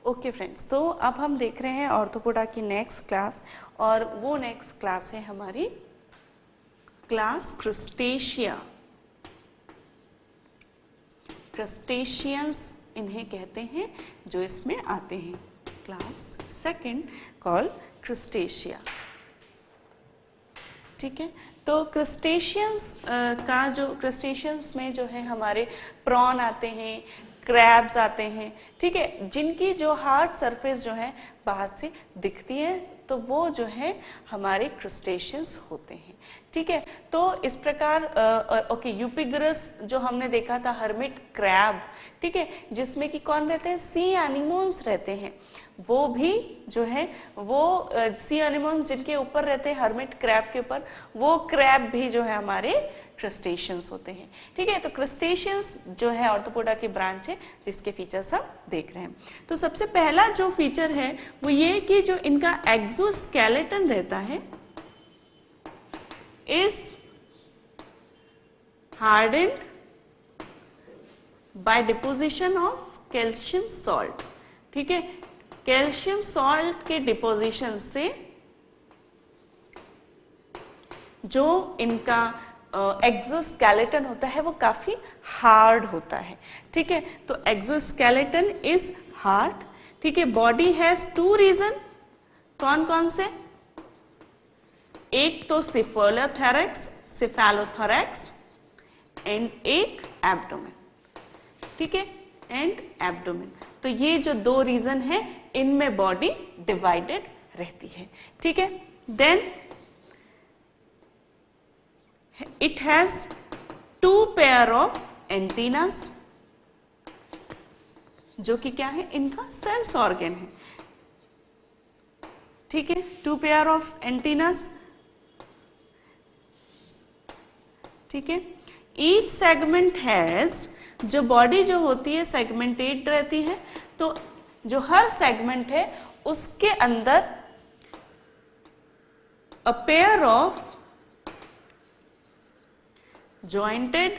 Okay friends, तो अब हम देख रहे हैं ऑर्थोपोडा की नेक्स्ट क्लास, और वो नेक्स्ट क्लास है हमारी क्लास क्रुस्टेशिया। क्रस्टेशियंस इन्हें कहते हैं जो इसमें आते हैं। Class second call Crustacea. ठीक है, तो क्रस्टेशियंस का जो क्रस्टेशियंस में जो है हमारे प्रॉन आते हैं, क्रैब्स आते हैं, ठीक है, जिनकी जो हार्ड सरफेस जो है बाहर से दिखती है, तो वो जो है हमारे क्रस्टेशियंस होते हैं। ठीक है, तो इस प्रकार ओके, यूपिग्रस जो हमने देखा था, हर्मिट क्रैब, ठीक है, जिसमें कि कौन रहते हैं, सी एनिमोन्स रहते हैं, वो भी जो है वो सी एनिमोन्स जिनके ऊपर रहते हैं हर्मिट क्रैब के ऊपर, वो क्रैब भी जो है हमारे क्रस्टेशियंस होते हैं। ठीक है, तो क्रस्टेशियंस जो है ऑर्थोपोडा की ब्रांच है जिसके फीचर्स हम देख रहे हैं। तो सबसे पहला जो फीचर है वो ये कि जो इनका एक्सोस्केलेटन रहता है is hardened by deposition of calcium salt. ठीक है, कैल्शियम सॉल्ट के डिपोजिशन से जो इनका एक्सोस्केलेटन होता है वो काफी हार्ड होता है। ठीक है, तो एक्सोस्केलेटन इज हार्ड। ठीक है, बॉडी हैज टू रीजन, कौन कौन से, एक तो सिफेलोथोरैक्स एंड एक एब्डोमेन। ठीक है, एंड एब्डोमेन, तो ये जो दो रीजन है इनमें बॉडी डिवाइडेड रहती है। ठीक है, then it has two pair of antennas, जो कि क्या है, इनका सेंस ऑर्गन है। ठीक है, टू पेयर ऑफ एंटीनास। ठीक है, ईच सेगमेंट हैज, जो बॉडी जो होती है सेगमेंटेड रहती है, तो जो हर सेगमेंट है उसके अंदर a pair of jointed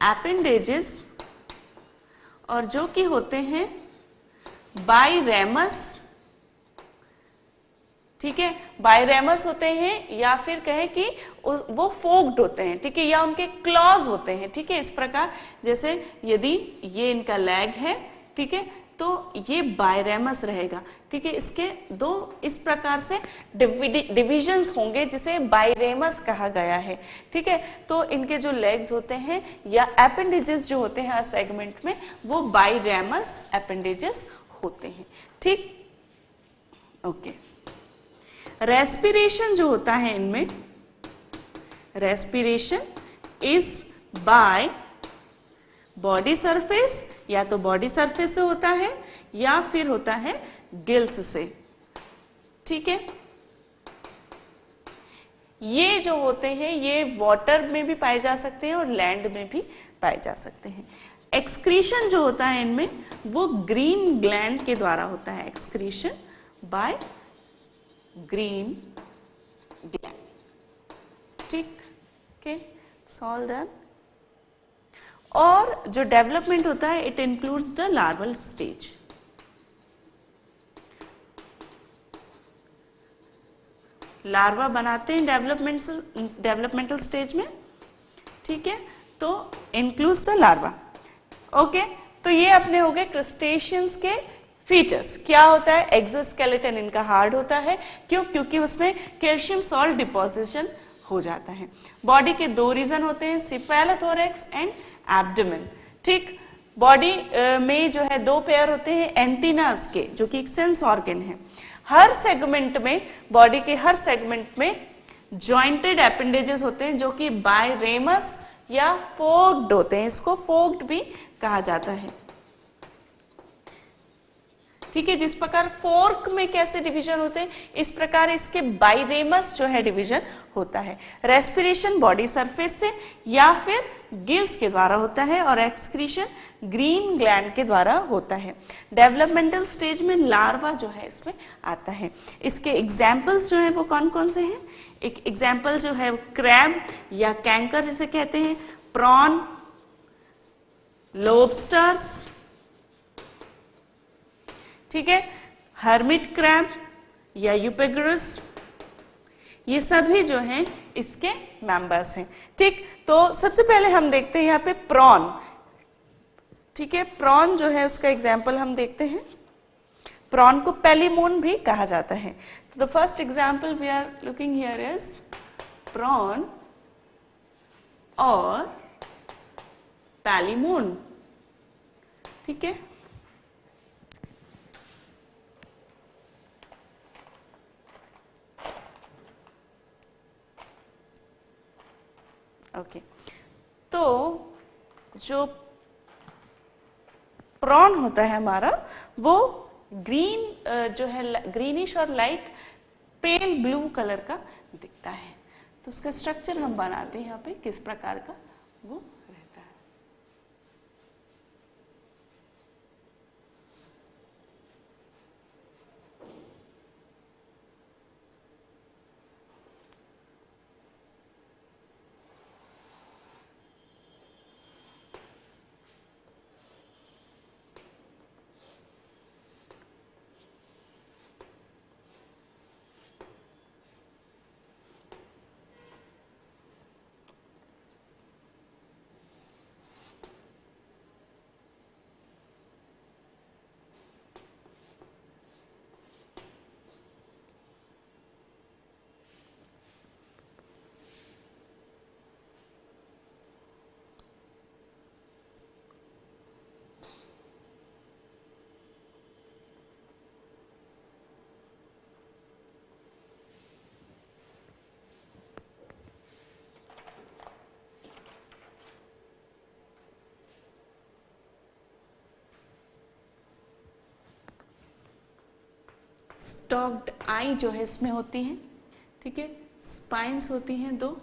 appendages, और जो कि होते हैं बाइरेमस। ठीक है, बाइरेमस होते हैं, या फिर कहें कि वो फोक्ड होते हैं। ठीक है, या उनके क्लॉज होते हैं। ठीक है, इस प्रकार जैसे यदि ये इनका लेग है, ठीक है, तो ये बाइरेमस रहेगा। ठीक है, इसके दो इस प्रकार से डिविजन्स होंगे जिसे बाइरेमस कहा गया है। ठीक है, तो इनके जो लेग्स होते हैं या एपेंडेजेस जो होते हैं हर सेगमेंट में, वो बाइरेमस एपेंडेजेस होते हैं। ठीक, ओके। रेस्पिरेशन जो होता है इनमें, respiration is by body surface, या तो बॉडी सरफेस से होता है या फिर होता है गिल्स से। ठीक है, ये जो होते हैं ये वाटर में भी पाए जा सकते हैं और लैंड में भी पाए जा सकते हैं। एक्सक्रीशन जो होता है इनमें वो ग्रीन ग्लैंड के द्वारा होता है, एक्सक्रीशन बाय ग्रीन ग्लैंड। ठीक, ओके, सॉल्व डन। और जो डेवलपमेंट होता है it includes the larval stage. Larva बनाते हैं डेवलपमेंटल स्टेज में। ठीक है, तो इंक्लूड्स द लार्वा। ओके, तो ये अपने हो गए क्रस्टेशियंस के फीचर्स। क्या होता है, एक्सोस्केलेटन इनका हार्ड होता है, क्यों, क्योंकि उसमें कैल्शियम सॉल्ट डिपोजिशन हो जाता है। बॉडी के दो रीजन होते हैं, सिफेलोथोरैक्स एंड एब्डोमेन। ठीक, बॉडी में जो है दो पेयर होते हैं एंटीनास के, जो कि एक सेंस ऑर्गन है। हर सेगमेंट में, बॉडी के हर सेगमेंट में जॉइंटेड एपेंडेजेस होते हैं जो कि बाइरेमस या फोक्ड होते हैं, इसको फोक्ड भी कहा जाता है। ठीक है, जिस प्रकार फोर्क में कैसे डिवीजन होते हैं, इस प्रकार इसके बाइरेमस जो है डिवीजन होता है। रेस्पिरेशन बॉडी सरफेस से या फिर गिल्स के द्वारा होता है, और एक्सक्रीशन ग्रीन ग्लैंड के द्वारा होता है। डेवलपमेंटल स्टेज में लार्वा जो है इसमें आता है। इसके एग्जाम्पल्स जो है वो कौन कौन से हैं, एक एग्जाम्पल जो है क्रैब या कैंकर जिसे कहते हैं, प्रॉन, लोबस्टर्स, ठीक है, हर्मिट क्रैब या यूपेगरस, ये सभी जो हैं इसके मेंबर्स हैं। ठीक, तो सबसे पहले हम देखते हैं यहाँ पे प्रॉन। ठीक है, प्रॉन जो है उसका एग्जाम्पल हम देखते हैं। प्रॉन को पेलिमोन भी कहा जाता है। तो the first example we are looking here is prawn और पेलिमोन। ठीक है, ओके। तो जो प्रॉन होता है हमारा, वो ग्रीन जो है ग्रीनिश और लाइट पेल ब्लू कलर का दिखता है। तो उसका स्ट्रक्चर हम बनाते हैं यहाँ पे किस प्रकार का वो रहता है। स्टॉक्ड आई जो है इसमें होती है। ठीक है, स्पाइंस होती हैं 2।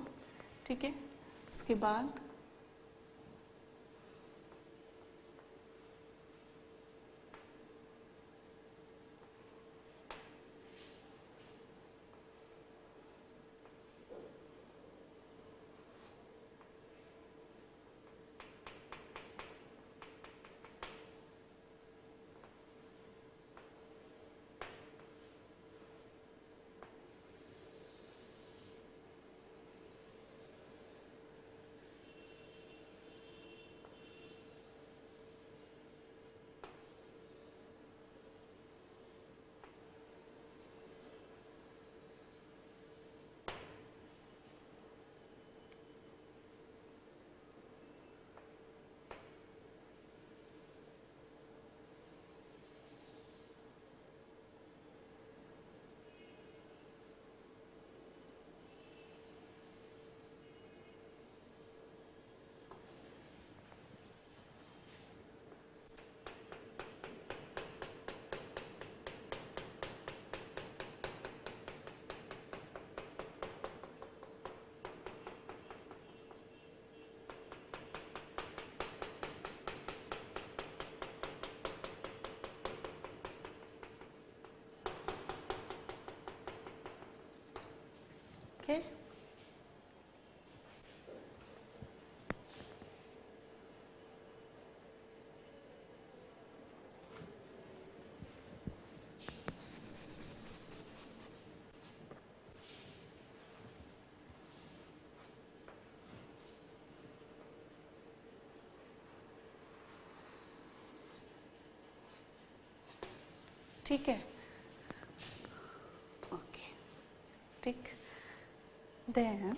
ठीक है, उसके बाद ओके। ठीक है, ओके। ठीक, then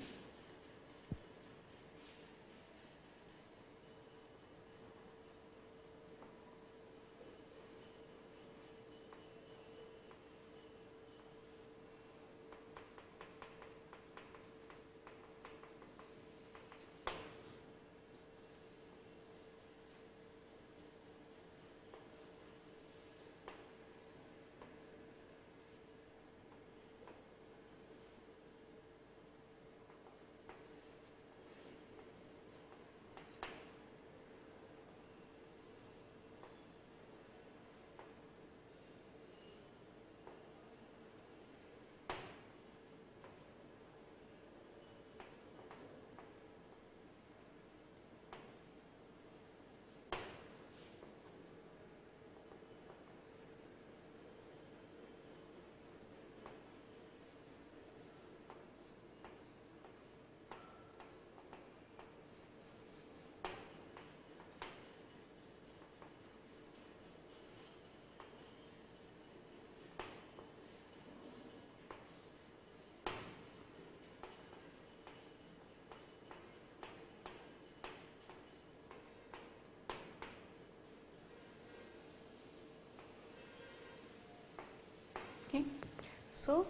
also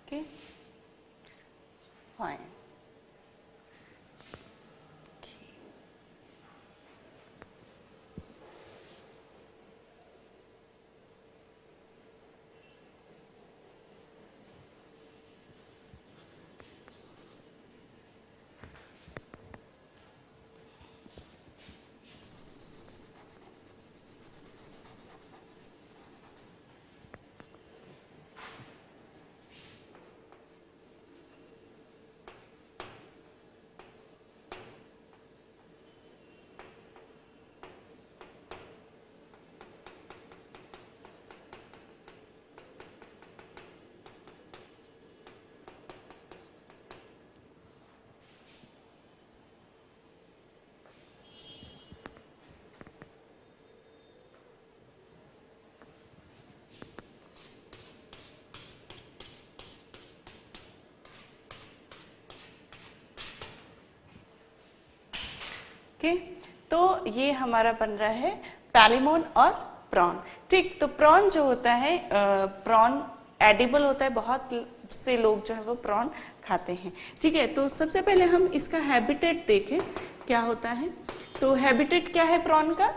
okay, fine. Okay, तो ये हमारा बन रहा है पैलिमोन और प्रॉन। ठीक, तो प्रॉन जो होता है, प्रॉन एडिबल होता है, बहुत से लोग जो है वो प्रॉन खाते हैं। ठीक है, तो सबसे पहले हम इसका हैबिटेट देखें क्या होता है। तो हैबिटेट क्या है प्रॉन का?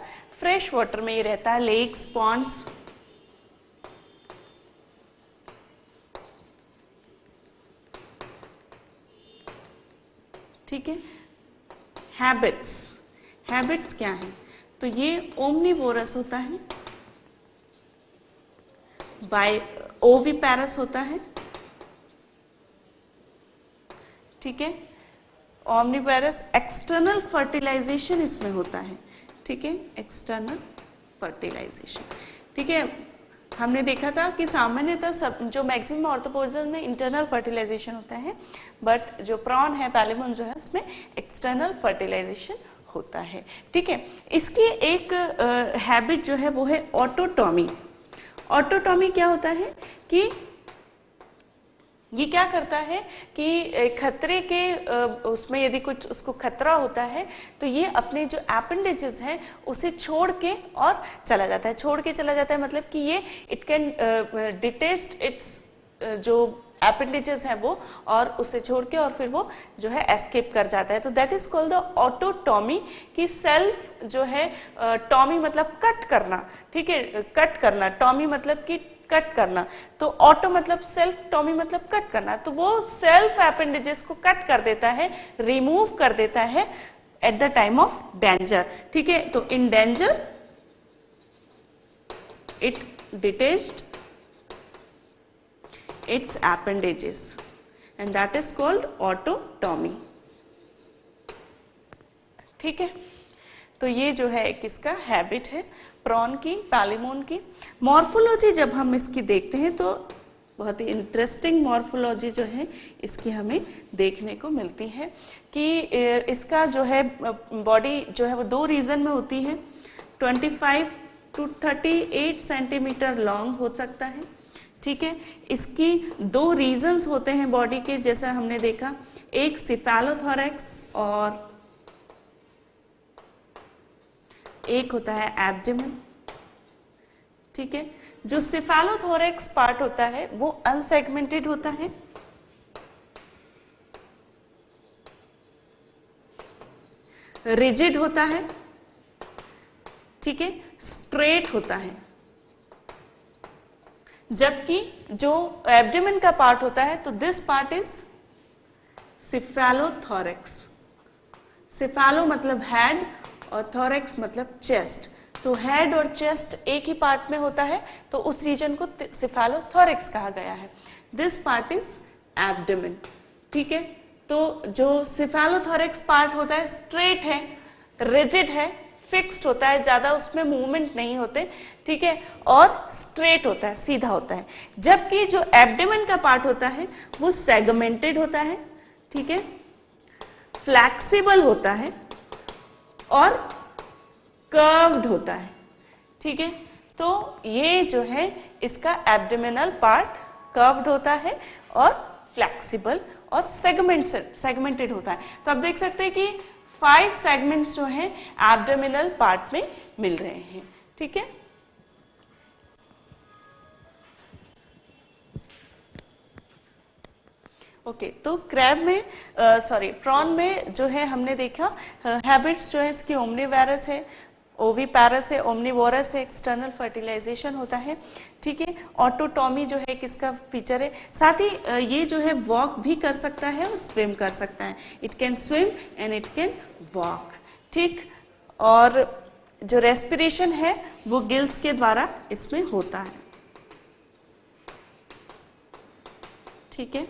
फ्रेश वाटर में ये रहता है, लेक्स, पॉन्ड्स। ठीक है, हैबिट्स क्या है? तो ये ओमनीवोरस होता है, ओविपैरस होता है। ठीक है, ओमनीवोरस, एक्सटर्नल फर्टिलाइजेशन इसमें होता है। ठीक है, एक्सटर्नल फर्टिलाइजेशन। ठीक है, हमने देखा था कि सामान्यतः सब जो मैक्सिमम ऑर्थोपोडा में इंटरनल फर्टिलाइजेशन होता है, बट जो प्रॉन है, पैलिमोन जो है, उसमें एक्सटर्नल फर्टिलाइजेशन होता है। ठीक है, इसकी एक हैबिट जो है वो है ऑटोटॉमी। ऑटोटॉमी क्या होता है कि ये क्या करता है कि खतरे के उसमें यदि कुछ उसको खतरा होता है तो ये अपने जो एपेंडेजेस हैं उसे छोड़ के और चला जाता है, मतलब कि ये इट कैन डिटेस्ट इट्स जो एपेंडेजेस हैं वो, और उसे छोड़ के और फिर वो जो है एस्केप कर जाता है। तो that is called the autotomy, कि सेल्फ जो है, टॉमी मतलब कट करना। ठीक है, कट करना, टॉमी मतलब कि कट करना, तो ऑटो मतलब सेल्फ, टॉमी मतलब कट करना। तो वो सेल्फ एपेंडेजेस को कट कर देता है, रिमूव कर देता है at the time of danger. ठीक है, तो in danger it detached its appendages and that is called autotomy। ठीक है, तो ये जो है एक इसका हैबिट है प्रॉन की, पैलिमोन की। मॉर्फोलॉजी जब हम इसकी देखते हैं तो बहुत ही इंटरेस्टिंग मॉर्फोलॉजी जो है इसकी हमें देखने को मिलती है कि इसका जो है बॉडी जो है वो दो रीजन में होती है। 25 to 38 सेंटीमीटर लॉन्ग हो सकता है। ठीक है, इसकी दो रीजन्स होते हैं बॉडी के, जैसा हमने देखा, एक सिफेलोथोरैक्स और एक होता है एब्डोमेन। ठीक है, जो सिफेलोथोरैक्स पार्ट होता है वो अनसेगमेंटेड होता है, रिजिड होता है। ठीक है, स्ट्रेट होता है, जबकि जो एब्डोमेन का पार्ट होता है तो this part is cephalothorax. Cephalo मतलब हेड और थोरैक्स मतलब चेस्ट। तो हेड और चेस्ट एक ही पार्ट में होता है, तो उस रीजन को सिफेलोथोरैक्स कहा गया है। This part is abdomen. ठीक है, तो जो सिफेलोथोरैक्स पार्ट होता है स्ट्रेट है, रिजिड है, फिक्स्ड होता है, ज्यादा उसमें मूवमेंट नहीं होते, ठीक है, और स्ट्रेट होता है, सीधा होता है। जबकि जो एब्डोमेन का पार्ट होता है वो सेगमेंटेड होता है, ठीक है, फ्लैक्सिबल होता है और कर्व्ड होता है, ठीक है। तो ये जो है इसका एब्डोमिनल पार्ट कर्व्ड होता है और फ्लैक्सिबल और सेगमेंटेड होता है। तो आप देख सकते हैं कि 5 सेगमेंट्स जो हैं एब्डोमिनल पार्ट में मिल रहे हैं, ठीक है। ओके तो क्रैब में प्रॉन में जो है हमने देखा हैबिट्स जो है इसकी ओमनीवेरस है, ओवीपैरस है, ओमनीवोरस है, एक्सटर्नल फर्टिलाइजेशन होता है, ठीक है। ऑटोटॉमी जो है किसका फीचर है, साथ ही ये जो है वॉक भी कर सकता है और स्विम कर सकता है, it can swim and it can walk, ठीक। और जो रेस्पिरेशन है वो गिल्स के द्वारा इसमें होता है, ठीक है,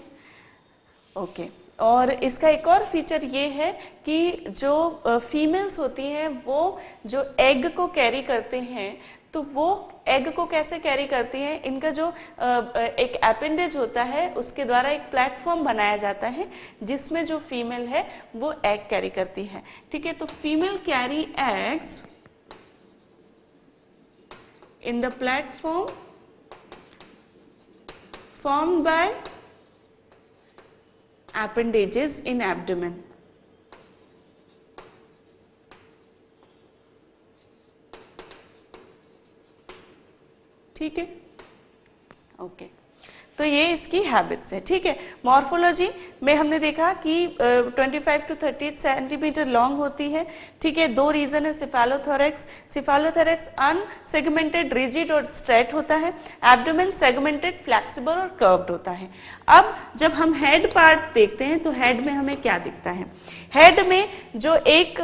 ओके। और इसका एक और फीचर ये है कि जो फीमेल्स होती हैं वो जो एग को कैरी करते हैं, तो वो एग को कैसे कैरी करती हैं, इनका जो एक एपेंडेज होता है उसके द्वारा एक प्लेटफॉर्म बनाया जाता है जिसमें जो फीमेल है वो एग कैरी करती है, ठीक है। तो female carry eggs in the platform formed by appendages in abdomen, ठीक है, ओके। तो ये इसकी हैबिट्स है, ठीक है। मॉर्फोलॉजी में हमने देखा कि 25 to 30 सेंटीमीटर लॉन्ग होती है, ठीक है। 2 रीजन है, सिफालोथोरैक्स अनसेगमेंटेड, रिजिड और स्ट्रेट होता है, एब्डोमेन सेगमेंटेड, फ्लेक्सिबल और कर्व्ड होता है। अब जब हम हेड पार्ट देखते हैं तो हेड में हमें क्या दिखता है, हेड में जो एक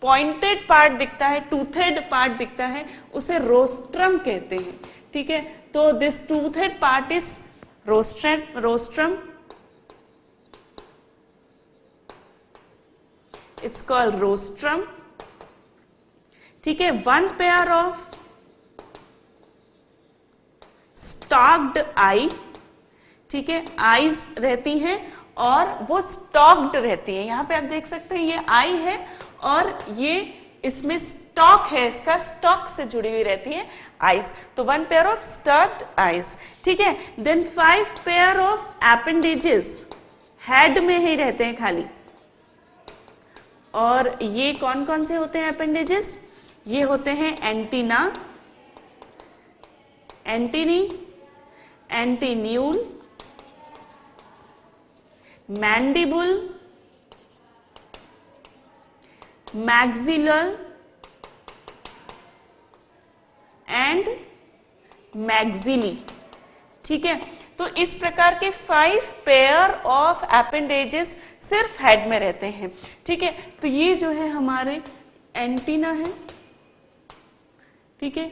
पॉइंटेड पार्ट दिखता है, टूथेड पार्ट दिखता है, उसे रोस्ट्रम कहते हैं, ठीक है। तो this toothed part is rostrum, it's called rostrum, ठीक है। 1 पेयर ऑफ स्टॉक्ड आई, ठीक है, आईज रहती हैं और वो स्टॉक्ड रहती है। यहां पे आप देख सकते हैं ये आई है और ये इसमें स्टॉक है, इसका स्टॉक से जुड़ी हुई रहती है आईज, तो 1 पेयर ऑफ स्टॉक्ड आईज, ठीक है। Then 5 pair of appendages head में ही रहते हैं खाली, और ये कौन कौन से होते हैं एपेंडेजेस, ये होते हैं एंटीना, एंटीनी, एंटीन्यूल, मैंडिबुल, मैक्सिलर एंड मैक्सिली, ठीक है। तो इस प्रकार के 5 पेयर ऑफ एपेंडेजेस सिर्फ हेड में रहते हैं, ठीक है। तो ये जो है हमारे एंटीना है, ठीक है,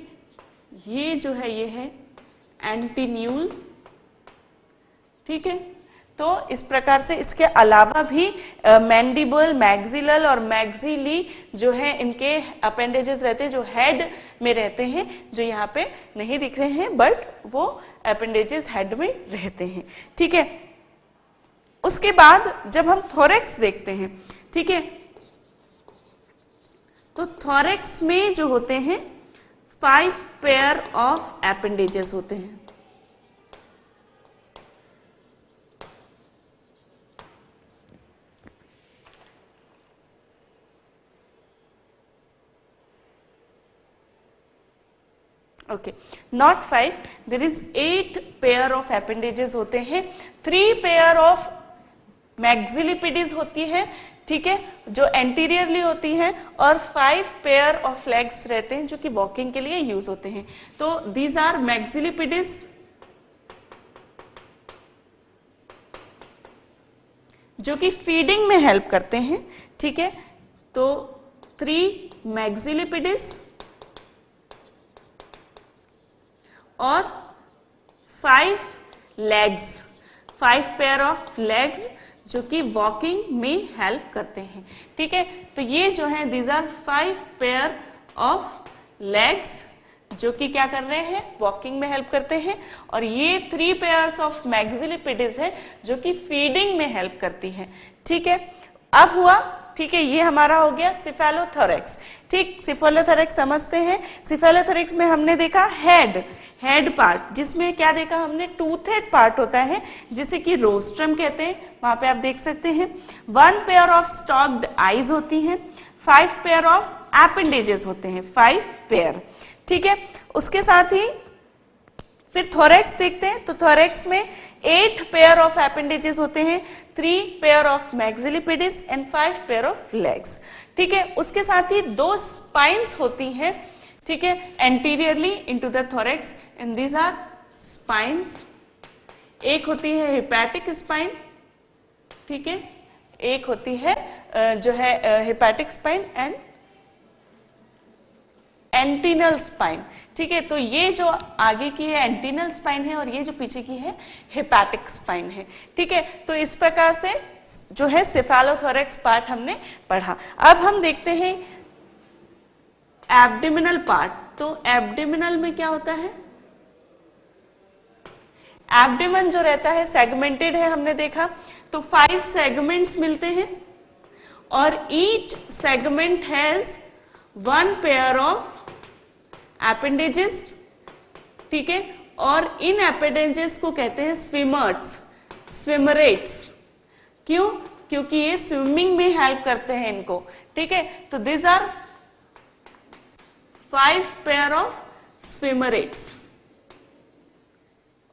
ये जो है ये है एंटीन्यूल, ठीक है। तो इस प्रकार से इसके अलावा भी मैंडिबल, मैक्सिलल और मैक्सिली जो है इनके अपेंडेजेस रहते हैं जो हेड में रहते हैं, जो यहाँ पे नहीं दिख रहे हैं बट वो अपेंडेजेस हेड में रहते हैं, ठीक है। उसके बाद जब हम थोरैक्स देखते हैं, ठीक है, तो थोरैक्स में जो होते हैं 5 पेयर ऑफ अपेंडेजेस होते हैं, okay, not 5, there is 8 pair of appendages होते हैं, 3 पेयर ऑफ मैक्सिलिपिडीज होती है, ठीक है, जो एंटीरियरली होती हैं, और 5 पेयर ऑफ लेग्स रहते हैं जो कि वॉकिंग के लिए यूज होते हैं। तो दीज आर मैक्सिलिपिडीज, जो कि फीडिंग में हेल्प करते हैं, ठीक है। तो 3 मैक्सिलिपिडीज और 5 लेग्स, 5 पेयर ऑफ लेग्स जो कि वॉकिंग में हेल्प करते हैं। ठीक है, तो ये जो है these are 5 pair of legs जो कि क्या कर रहे हैं, वॉकिंग में हेल्प करते हैं। और ये 3 पेयर्स ऑफ मैक्सिलिपिडिस है जो कि फीडिंग में हेल्प करती है। ठीक है, अब हुआ, ठीक है, ये हमारा हो गया सिफेलोथोरैक्स। ठीक, सिफेलोथोरैक्स समझते हैं। सिफेलोथोरैक्स में हमने देखा हेड पार्ट, जिसमें क्या देखा हमने, टूथेड पार्ट होता है जिसे कि रोस्ट्रम कहते हैं, वहां पे आप देख सकते हैं। 1 पेयर ऑफ स्टॉक्ड आईज होती हैं, 5 पेयर ऑफ एपेंडेजेस होते हैं, 5 पेयर। ठीक है, उसके साथ ही फिर थोरैक्स देखते हैं, तो थोरैक्स में 8 पेयर ऑफ एपेंडेजेस होते हैं, 3 pair of maxillipeds and 5 pair of legs. ठीक है, उसके साथ ही 2 स्पाइन्स होती हैं, ठीक है, anteriorly into the thorax, and these are spines. एक होती है हिपैटिक स्पाइन, ठीक है, एक होती है जो है hepatic spine and antennal spine. ठीक है, तो ये जो आगे की है एंटीनल स्पाइन है और ये जो पीछे की है हिपैटिक स्पाइन है। ठीक है, तो इस प्रकार से जो है सिफेलोथोरैक्स पार्ट हमने पढ़ा। अब हम देखते हैं एब्डोमिनल पार्ट। तो एब्डोमिनल में क्या होता है, एब्डोमेन जो रहता है सेगमेंटेड है, हमने देखा, तो 5 सेगमेंट्स मिलते हैं और each segment has 1 pair of appendages. ठीक है, और इन एपेंडेजेस को कहते हैं स्विमर्स, स्विमरेट्स। क्यों? क्योंकि ये स्विमिंग में हेल्प करते हैं इनको। ठीक है, तो दिस आर 5 पेयर ऑफ स्विमरेट्स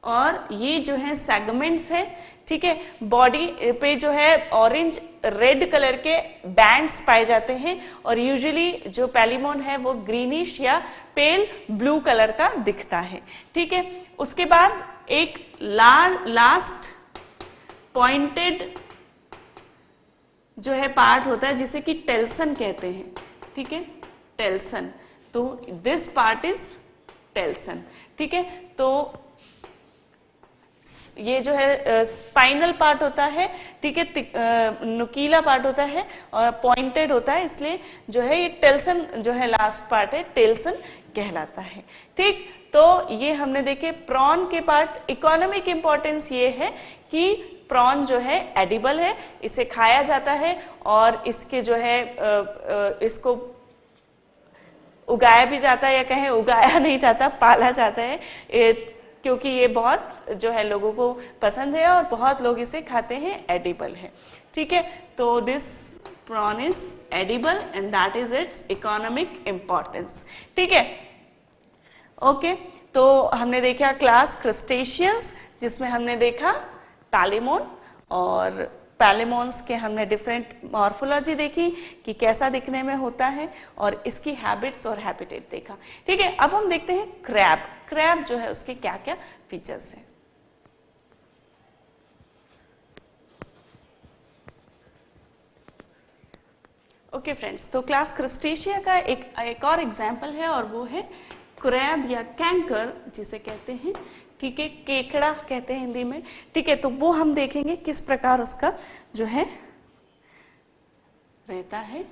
और ये जो है सेगमेंट्स है। ठीक है, बॉडी पे जो है ऑरेंज रेड कलर के बैंड्स पाए जाते हैं और यूजुअली जो पैलिमोन है वो ग्रीनिश या पेल ब्लू कलर का दिखता है। ठीक है, उसके बाद एक लास्ट पॉइंटेड जो है पार्ट होता है जिसे कि टेल्सन कहते हैं। ठीक है, टेल्सन, तो दिस पार्ट इज टेल्सन। ठीक है, तो ये जो है स्पाइनल पार्ट होता है, ठीक है, नुकीला पार्ट होता है और पॉइंटेड होता है, इसलिए जो है ये टेल्सन जो है लास्ट पार्ट है, टेल्सन कहलाता है। ठीक, तो ये हमने देखे प्रॉन के पार्ट। इकोनॉमिक इंपॉर्टेंस ये है कि प्रॉन जो है एडिबल है, इसे खाया जाता है और इसके जो है इसको उगाया भी जाता है या कहें उगाया नहीं जाता, पाला जाता है, क्योंकि ये बहुत जो है लोगों को पसंद है और बहुत लोग इसे खाते हैं, एडिबल है। ठीक है, तो this prawn is edible and that is its economic importance. ठीक है, ओके, तो हमने देखा क्लास क्रस्टेशियंस, जिसमें हमने देखा पैलिमोन और पैलिमोन्स के हमने डिफरेंट मॉर्फोलॉजी देखी कि कैसा दिखने में होता है और इसकी हैबिट्स और हैबिटेट देखा। ठीक है, अब हम देखते हैं क्रैब। क्रैब जो है उसके क्या क्या फीचर्स हैं। ओके फ्रेंड्स, तो क्लास क्रस्टेशिया का एक और एग्जाम्पल है और वो है क्रैब या कैंकर जिसे कहते हैं। ठीक है, केकड़ा कहते हैं हिंदी में। ठीक है, तो वो हम देखेंगे किस प्रकार उसका जो है रहता है।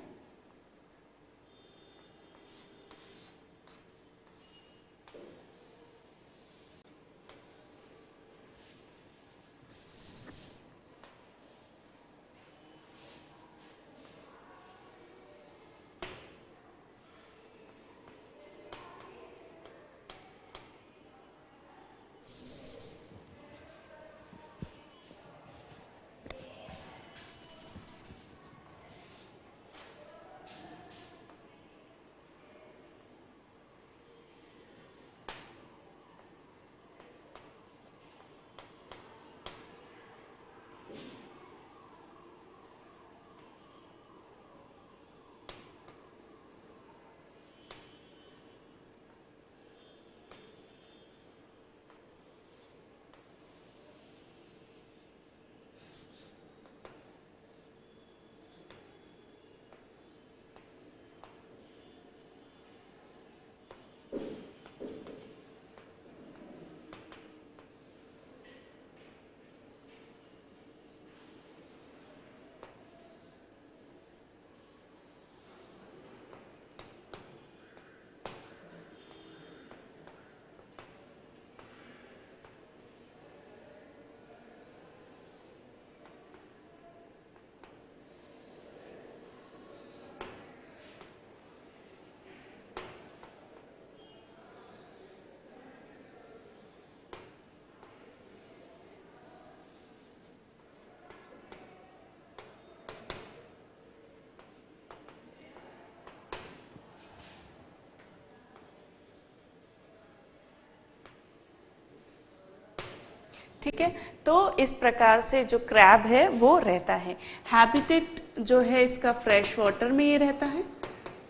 ठीक है, तो इस प्रकार से जो क्रैब है वो रहता है। हैबिटेट जो है इसका फ्रेश वाटर में ये रहता है,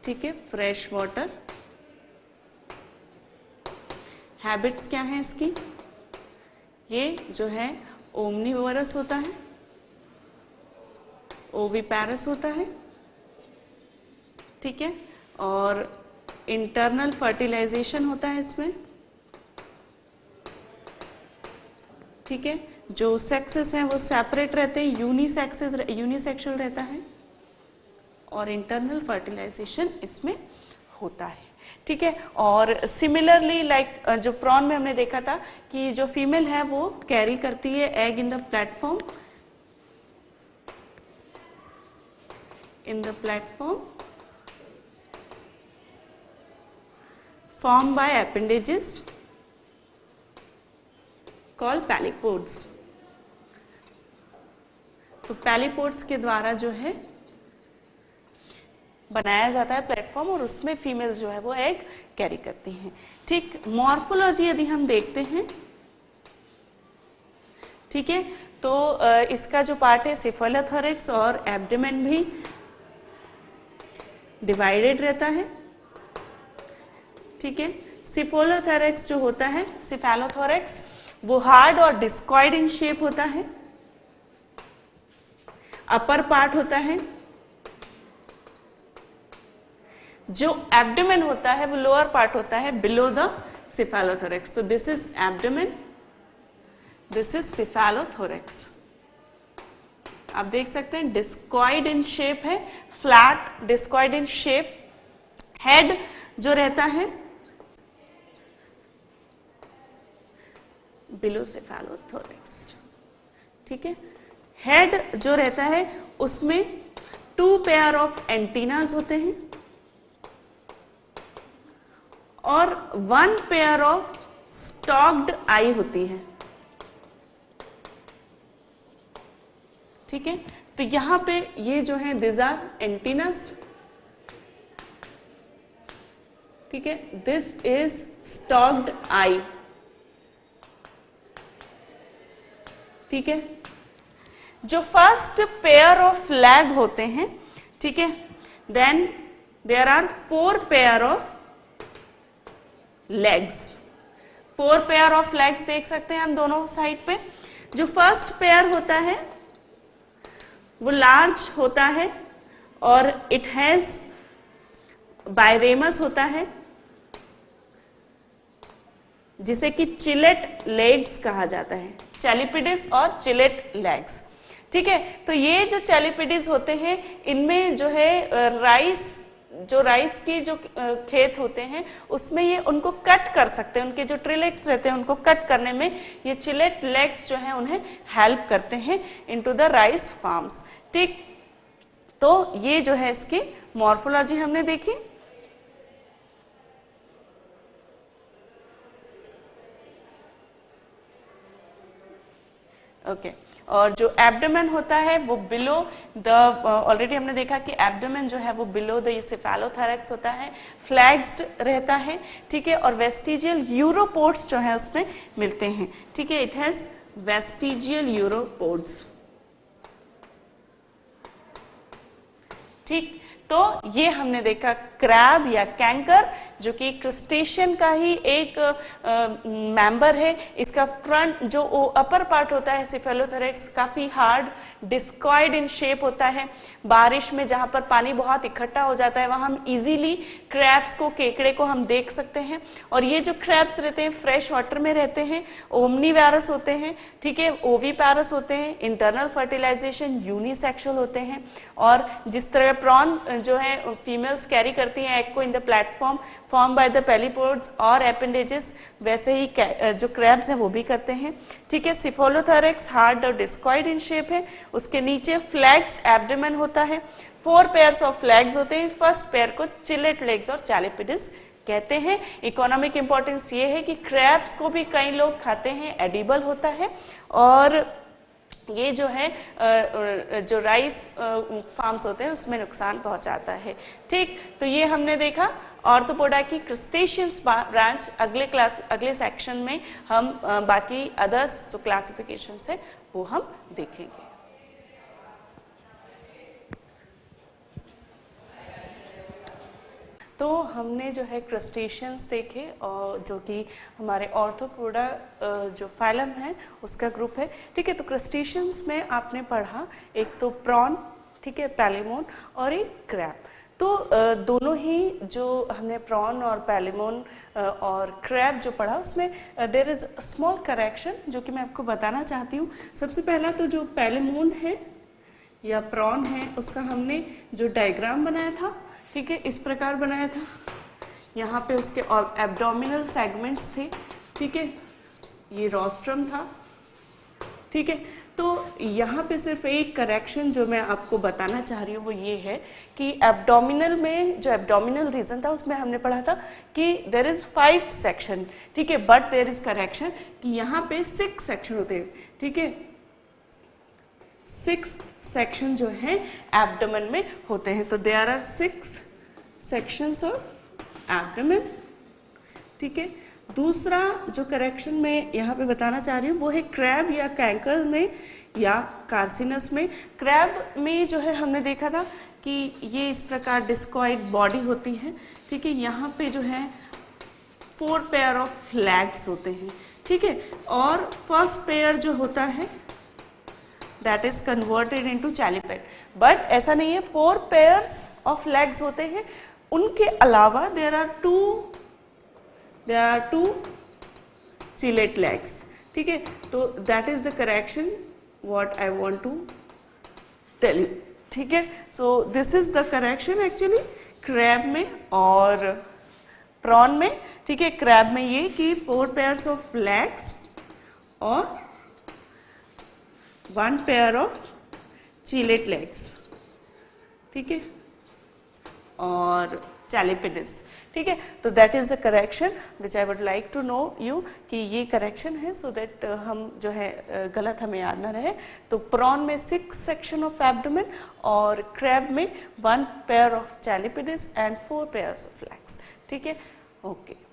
ठीक है, फ्रेश वाटर। हैबिट्स क्या है इसकी, ये जो है ओमनीवोरस होता है, ओविपैरस होता है, ठीक है, और इंटरनल फर्टिलाइजेशन होता है इसमें, ठीक है। जो सेक्सेस हैं वो सेपरेट रहते हैं, यूनिसेक्सुअल रहता है, और इंटरनल फर्टिलाइजेशन इसमें होता है, ठीक है। और सिमिलरली लाइक जो प्रॉन में हमने देखा था कि जो फीमेल है वो कैरी करती है egg in the platform, formed by appendages called पैलीपोड्स। तो पैलीपोड्स के द्वारा जो है बनाया जाता है प्लेटफॉर्म, और उसमें फीमेल्स जो है वो एग कैरी करती हैं, ठीक। मॉर्फोलॉजी यदि हम देखते हैं, ठीक है, तो इसका जो पार्ट है सिफेलोथोरैक्स और एब्डोमेन भी डिवाइडेड रहता है, ठीक है। सिफेलोथोरैक्स जो होता है, सिफेलोथोरैक्स, वो हार्ड और डिस्कॉइड इन शेप होता है, अपर पार्ट होता है। जो एब्डोमेन होता है वो लोअर पार्ट होता है बिलो द सिफेलोथोरैक्स। तो this is abdomen, this is cephalothorax. आप देख सकते हैं डिस्कॉइड इन शेप है, flat discoid in shape. Head जो रहता है बिलो सिफेलोथोरैक्स, ठीक है। हेड जो रहता है उसमें 2 पेयर ऑफ एंटीनास होते हैं और 1 पेयर ऑफ स्टॉक्ड आई होती है, ठीक है। तो यहां पे ये जो है दिस आर एंटीनस, ठीक है, दिस इज स्टॉक्ड आई, ठीक है। जो फर्स्ट पेयर ऑफ लैग होते हैं, ठीक है, then there are 4 pair of legs. 4 pair of legs देख सकते हैं हम दोनों साइड पे। जो फर्स्ट पेयर होता है वो लार्ज होता है और इट हैज बायरेमस होता है, जिसे कि चिलेट लेग्स कहा जाता है, चैलिपिडिस और चिलेट लेग्स, ठीक है। तो ये जो चैलिपिडिस होते हैं इनमें जो है राइस की जो खेत होते हैं उसमें ये उनको कट कर सकते हैं, उनके जो ट्रिलेट्स रहते हैं उनको कट करने में ये चिलेट लेग्स जो है उन्हें हेल्प करते हैं इनटू द राइस फार्म्स, ठीक। तो ये जो है इसकी मॉर्फोलॉजी हमने देखी। ओके, और जो एब्डोमेन होता है वो बिलो द, ऑलरेडी हमने देखा कि एब्डोमेन जो है वो बिलो द सिफेलोथोरैक्स होता है, फ्लैग्स्ड रहता है, ठीक है, और वेस्टिजियल यूरोपोड्स जो है उसमें मिलते हैं, ठीक है। इट हैज वेस्टिजियल यूरोपोड्स, ठीक। तो ये हमने देखा क्रैब या कैंकर, जो कि क्रस्टेशियन का ही एक मेंबर है। इसका फ्रंट जो अपर पार्ट होता है सिफेलोथोरैक्स काफी हार्ड डिस्कॉइड इन शेप होता है। बारिश में जहां पर पानी बहुत इकट्ठा हो जाता है वहां हम इजीली क्रैब्स को, केकड़े को हम देख सकते हैं। और ये जो क्रैब्स रहते हैं फ्रेश वाटर में रहते हैं, ओमनीवैरस होते हैं, ठीक है, ओविपैरस होते हैं, इंटरनल फर्टिलाइजेशन यूनिसेक्सुअल होते हैं। और जिस तरह प्रॉन जो है फीमेल्स कैरी करती हैं एग को in the platform form by the pleopods और एपेंडेजेस, वैसे ही जो क्रैब्स हैं वो भी करते हैं, ठीक है। सिफेलोथोरैक्स हार्ड और डिस्कॉइड इन शेप है, उसके नीचे फ्लैग्स्ड एब्डोमेन होता है, 4 पेयर्स ऑफ लेग्स होते हैं। फर्स्ट पेयर को चिलेट लेग्स और चैलिपिडिस कहते हैं। इकोनॉमिक इंपॉर्टेंस ये है कि क्रैब्स को भी कई लोग खाते हैं, एडिबल होता है। और ये जो है जो राइस फार्म्स होते हैं उसमें नुकसान पहुंचाता है। ठीक, तो ये हमने देखा ऑर्थोपोडा की क्रस्टेशियंस ब्रांच। अगले सेक्शन में हम बाकी अदर्स जो क्लासिफिकेशन है वो हम देखेंगे। तो हमने जो है क्रस्टेशियंस देखे और जो कि हमारे ऑर्थोपोडा जो फाइलम है उसका ग्रुप है। ठीक है, तो क्रस्टेशियंस में आपने पढ़ा एक तो प्रॉन, ठीक है, पैलेमोन और एक क्रैब। तो दोनों ही जो हमने प्रॉन और पैलेमोन और क्रैब जो पढ़ा उसमें देयर इज स्मॉल करेक्शन जो कि मैं आपको बताना चाहती हूँ। सबसे पहला तो जो पैलेमोन है या प्रॉन है उसका हमने जो डायग्राम बनाया था, ठीक है, इस प्रकार बनाया था। यहाँ पे उसके एब्डोमिनल सेगमेंट्स थे, ठीक है, ये रोस्ट्रम था, ठीक है। तो यहाँ पे सिर्फ एक करेक्शन जो मैं आपको बताना चाह रही हूँ वो ये है कि एब्डोमिनल में जो एब्डोमिनल रीजन था उसमें हमने पढ़ा था कि देयर इज 5 सेक्शन, ठीक है, बट देयर इज करेक्शन कि यहाँ पे 6 सेक्शन होते हैं, ठीक है, 6 सेक्शन जो है एब्डोमेन में होते हैं। तो there are 6 sections of abdomen, ठीक है। दूसरा जो करेक्शन मैं यहाँ पे बताना चाह रही हूँ वो है क्रैब या कैंकर में या कार्सिनस में। क्रैब में जो है हमने देखा था कि ये इस प्रकार डिस्कॉइड बॉडी होती है, ठीक है। यहाँ पे जो है 4 पेयर ऑफ लेग्स होते हैं, ठीक है, और फर्स्ट पेयर जो होता है that is converted into chaliped, but ऐसा नहीं है, 4 pairs of legs होते हैं। उनके अलावा there are two ciliate legs, ठीक है। तो that is the correction what I want to tell you, ठीक है। So this is the correction actually crab में और prawn में, ठीक है। crab में ये कि 4 pairs of legs और 1 pair of ciliate legs, ठीक है, और चैलिपेडिस, ठीक है। तो that is the correction which I would like to know you कि ये करेक्शन है सो दैट हम जो है गलत हमें याद ना रहे। तो प्रॉन में 6 सेक्शन ऑफ एब्डोमेन और क्रैब में 1 pair of chelipeds and 4 pairs of legs, ठीक है। ओके।